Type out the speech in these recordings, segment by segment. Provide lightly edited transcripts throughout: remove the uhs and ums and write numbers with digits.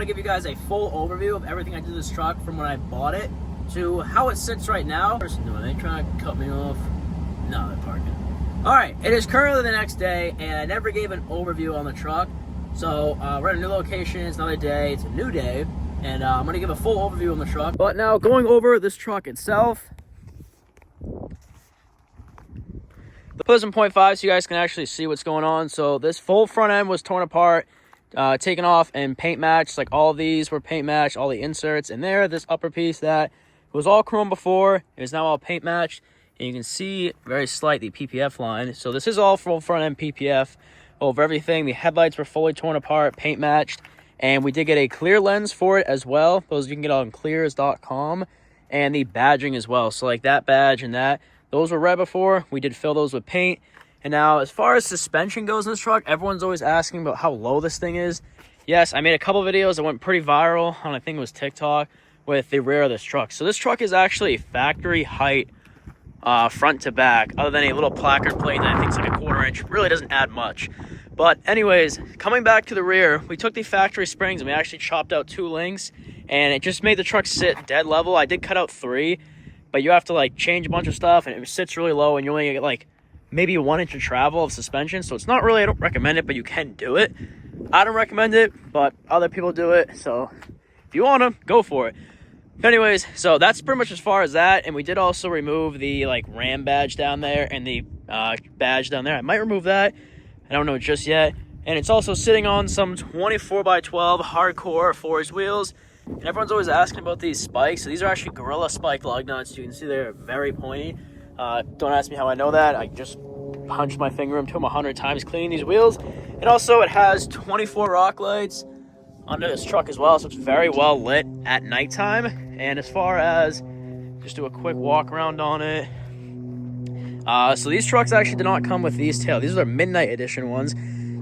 to give you guys a full overview of everything I did to this truck from when I bought it to how it sits right now. Person doing, they trying to cut me off? No, they're parking. Alright, it is currently the next day, and I never gave an overview on the truck. So, we're at a new location, it's another day, it's a new day, and I'm going to give a full overview on the truck. But now, going over this truck itself, the Prism 0.5, so you guys can actually see what's going on. So this full front end was torn apart, taken off, and paint matched. Like all of these were paint matched, all the inserts in there. This upper piece that was all chrome before is now all paint matched, and you can see very slight the PPF line. So this is all full front end PPF over everything. The headlights were fully torn apart, paint matched, and we did get a clear lens for it as well. Those you can get on clears.com, and the badging as well. So like that badge and that. Those were red before. We did fill those with paint. And now, as far as suspension goes in this truck, everyone's always asking about how low this thing is. Yes, I made a couple videos that went pretty viral on, I think it was TikTok, with the rear of this truck. So this truck is actually factory height front to back, other than a little placard plate that I think is like a 1/4 inch. Really doesn't add much. But anyways, coming back to the rear, we took the factory springs and we actually chopped out 2 links. And it just made the truck sit dead level. I did cut out 3. But you have to like change a bunch of stuff, and it sits really low, and you only get like maybe 1 inch of travel of suspension. So it's not really, I don't recommend it, but you can do it. I don't recommend it, but other people do it. So if you want to, go for it. But anyways, so that's pretty much as far as that. And we did also remove the like Ram badge down there and the badge down there. I might remove that. I don't know just yet. And it's also sitting on some 24x12 hardcore forged wheels. And everyone's always asking about these spikes. So these are actually Gorilla spike lug nuts. You can see they're very pointy. Don't ask me how I know that. I just punched my finger into them 100 times cleaning these wheels. And also it has 24 rock lights under this truck as well. So it's very well lit at nighttime. And as far as, just do a quick walk around on it. So these trucks actually did not come with these tails. These are midnight edition ones.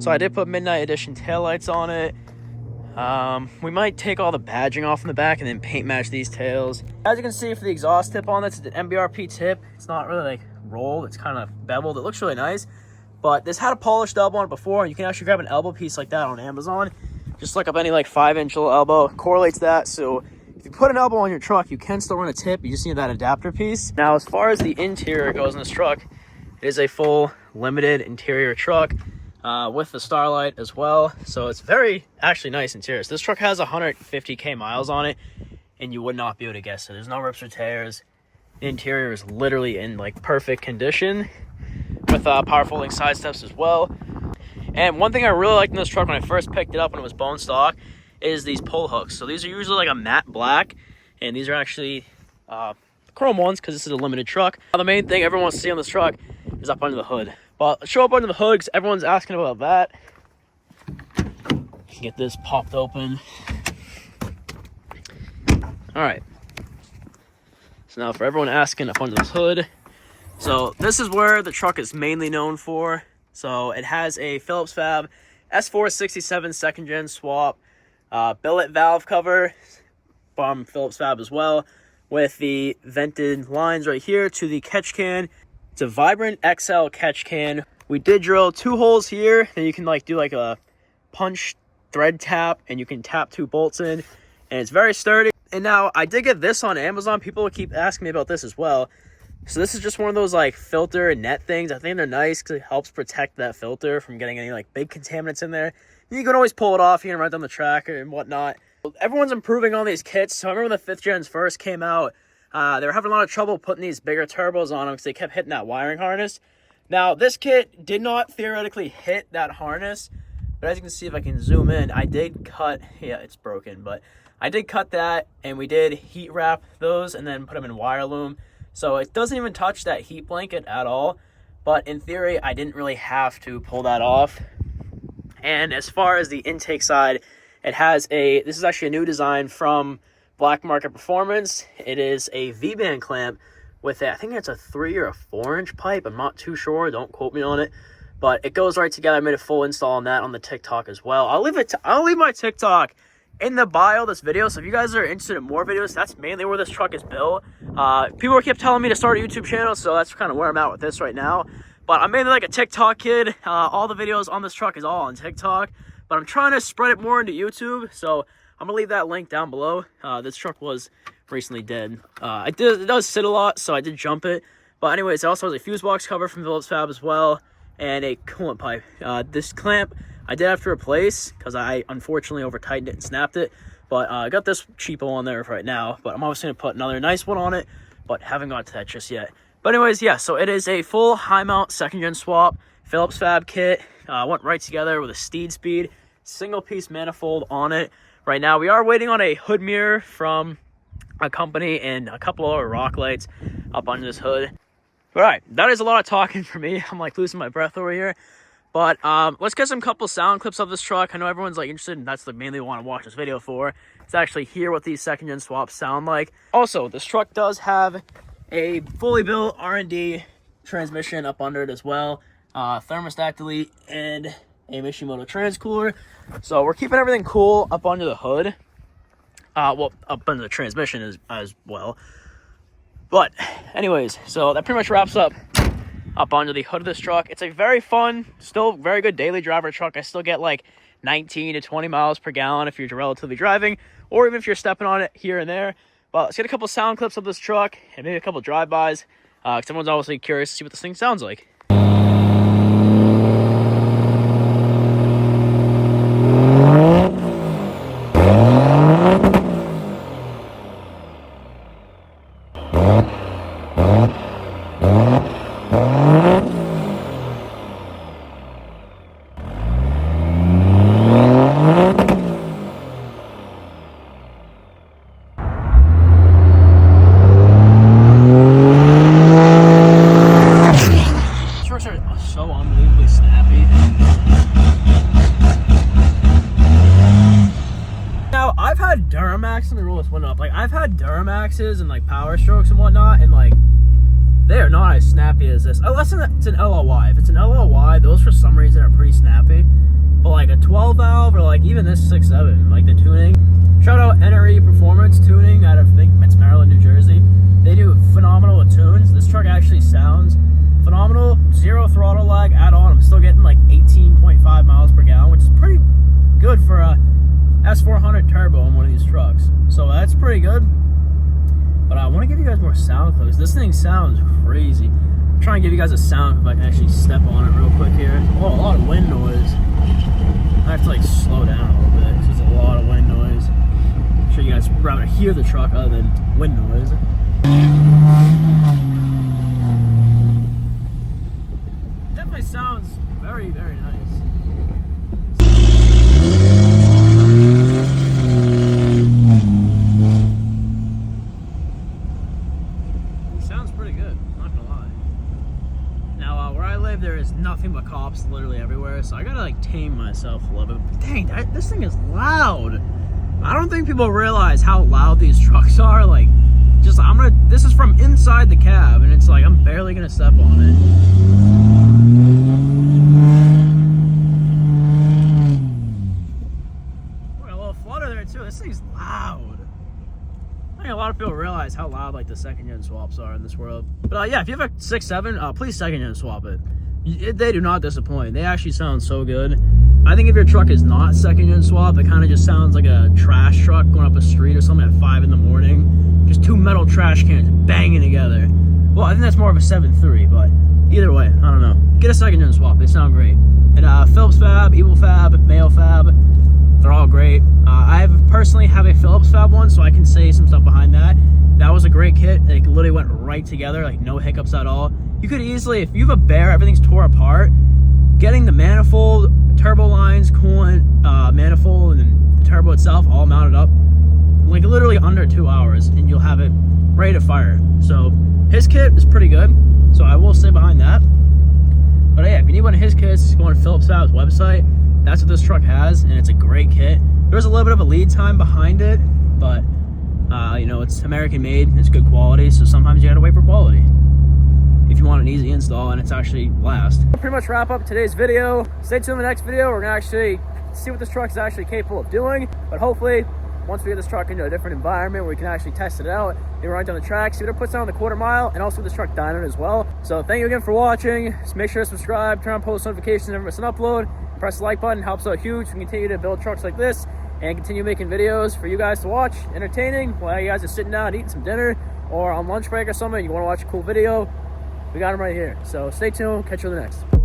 So I did put midnight edition taillights on it. We might take all the badging off in the back and then paint match these tails. As you can see for the exhaust tip on this, it's an MBRP tip. It's not really like rolled, it's kind of beveled. It looks really nice, but this had a polished elbow on it before, and you can actually grab an elbow piece like that on Amazon. Just look up any like 5-inch little elbow, correlates that. So if you put an elbow on your truck, you can still run a tip. You just need that adapter piece. Now, as far as the interior goes in this truck, it is a full limited interior truck. With the Starlight as well, so it's very actually nice interior. So this truck has 150k miles on it, and you would not be able to guess it. There's no rips or tears. The interior is literally in like perfect condition, with power folding side steps as well. And one thing I really liked in this truck when I first picked it up when it was bone stock is these pull hooks. So these are usually like a matte black, and these are actually chrome ones because this is a limited truck. Now, the main thing everyone wants to see on this truck is up under the hood. But let's show up under the hood because everyone's asking about that. Get this popped open. All right. So now for everyone asking up under this hood. So this is where the truck is mainly known for. So it has a Phillips Fab S467 2nd gen swap billet valve cover from Phillips Fab as well, with the vented lines right here to the catch can. It's a Vibrant XL catch can. We did drill 2 holes here, and you can like do like a punch thread tap, and you can tap 2 bolts in, and it's very sturdy. And now I did get this on Amazon. People keep asking me about this as well. So this is just one of those like filter and net things. I think they're nice because it helps protect that filter from getting any like big contaminants in there. You can always pull it off. You can run down the track and whatnot. Everyone's improving on these kits. So I remember when the 5th gens first came out, they were having a lot of trouble putting these bigger turbos on them because they kept hitting that wiring harness. Now, this kit did not theoretically hit that harness, but as you can see, if I can zoom in, I did cut, yeah, it's broken, but I did cut that, and we did heat wrap those and then put them in wire loom. So it doesn't even touch that heat blanket at all, but in theory, I didn't really have to pull that off. And as far as the intake side, it has this is actually a new design from Black Market Performance. It is a V-band clamp with I think it's a 3 or a 4-inch pipe. I'm not too sure. Don't quote me on it. But it goes right together. I made a full install on that on the TikTok as well. I'll leave my TikTok in the bio of this video. So if you guys are interested in more videos, that's mainly where this truck is built. People kept telling me to start a YouTube channel, so that's kind of where I'm at with this right now. But I'm mainly like a TikTok kid. All the videos on this truck is all on TikTok. But I'm trying to spread it more into YouTube. So I'm gonna leave that link down below. This truck was recently dead. It does sit a lot, so I did jump it. But anyways, it also has a fuse box cover from Phillips Fab as well, and a coolant pipe. This clamp I did have to replace because I unfortunately over tightened it and snapped it. But I got this cheapo on there right now, but I'm obviously gonna put another nice one on it, but haven't got to that just yet. But anyways, yeah, so it is a full high mount second gen swap Phillips Fab kit. Went right together with a Steed Speed single piece manifold on it. Right now we are waiting on a hood mirror from a company and a couple of rock lights up under this hood. All right, that is a lot of talking for me. I'm like losing my breath over here. But let's get some couple sound clips of this truck. I know everyone's like interested, and that's the mainly want to watch this video for. It's actually hear what these second gen swaps sound like. Also, this truck does have a fully built R&D transmission up under it as well. Thermostat delete and a Mishimoto transcooler. So we're keeping everything cool up under the hood. Well, up under the transmission as well. But anyways, so that pretty much wraps up under the hood of this truck. It's a very fun, still very good daily driver truck. I still get like 19 to 20 miles per gallon if you're relatively driving, or even if you're stepping on it here and there. But let's get a couple sound clips of this truck and maybe a couple drive-bys, because everyone's obviously curious to see what this thing sounds like. So unbelievably snappy. Now, I've had Duramax, let me roll this window up. Like, I've had Duramaxes and like Power Strokes and whatnot, and like, they are not as snappy as this. Unless it's an LLY. If it's an LLY, those for some reason are pretty snappy. But like a 12 valve or like even this 6.7, like the tuning. Shout out NRE Performance Tuning out of, I think it's Maryland, New Jersey. They do phenomenal with tunes. This truck actually sounds phenomenal. Zero throttle lag at all. I'm still getting like 18.5 miles per gallon, which is pretty good for a S400 turbo on one of these trucks. So that's pretty good. But I want to give you guys more sound clips. This thing sounds crazy. I'm trying to give you guys a sound if I can actually step on it real quick here. Oh, a lot of wind noise. I have to like slow down a little bit because there's a lot of wind noise. I'm sure you guys would rather hear the truck other than wind noise. Definitely sounds very, very nice. Sounds pretty good, not gonna lie. Now, where I live, there is nothing but cops literally everywhere, so I gotta like tame myself a little bit. Dang, this thing is loud. I don't think people realize how loud these trucks are. Like, just this is from inside the cab, and it's like I'm barely gonna step on it. Got a little flutter there too. This thing's loud. I think a lot of people realize how loud like the second gen swaps are in this world. But yeah, if you have a 6.7, please second gen swap it. They do not disappoint. They actually sound so good. I think if your truck is not second gen swap, it kind of just sounds like a trash truck going up a street or something at 5 in the morning. Just two metal trash cans banging together. Well, I think that's more of a 7.3, but either way, I don't know. Get a second gen swap. They sound great. And Phillips Fab, Evil Fab, Mayo Fab, they're all great. I personally have a Phillips Fab one, so I can say some stuff behind that. That was a great kit. It literally went right together, like no hiccups at all. You could easily, if you have a Bear, everything's tore apart, getting the manifold, turbo lines, coolant, manifold, and then the turbo itself all mounted up, like literally under 2 hours, and you'll have it ready to fire. So his kit is pretty good, so I will stay behind that. But yeah, if you need one of his kits, go on Phillips Fab's website. That's what this truck has, and it's a great kit. There's a little bit of a lead time behind it, but you know, it's American made, it's good quality, so sometimes you gotta wait for quality if you want an easy install and it's actually last. We'll pretty much wrap up today's video. Stay tuned in the next video. We're gonna actually see what this truck is actually capable of doing, but hopefully once we get this truck into a different environment where we can actually test it out, maybe run down the track, see what it puts down on the quarter mile, and also this truck dynoed as well. So thank you again for watching. Just make sure to subscribe, turn on post notifications, never miss an upload. Press the like button, helps out huge. We continue to build trucks like this and continue making videos for you guys to watch, entertaining, while you guys are sitting down eating some dinner or on lunch break or something. You want to watch a cool video, we got them right here. So stay tuned, catch you on the next.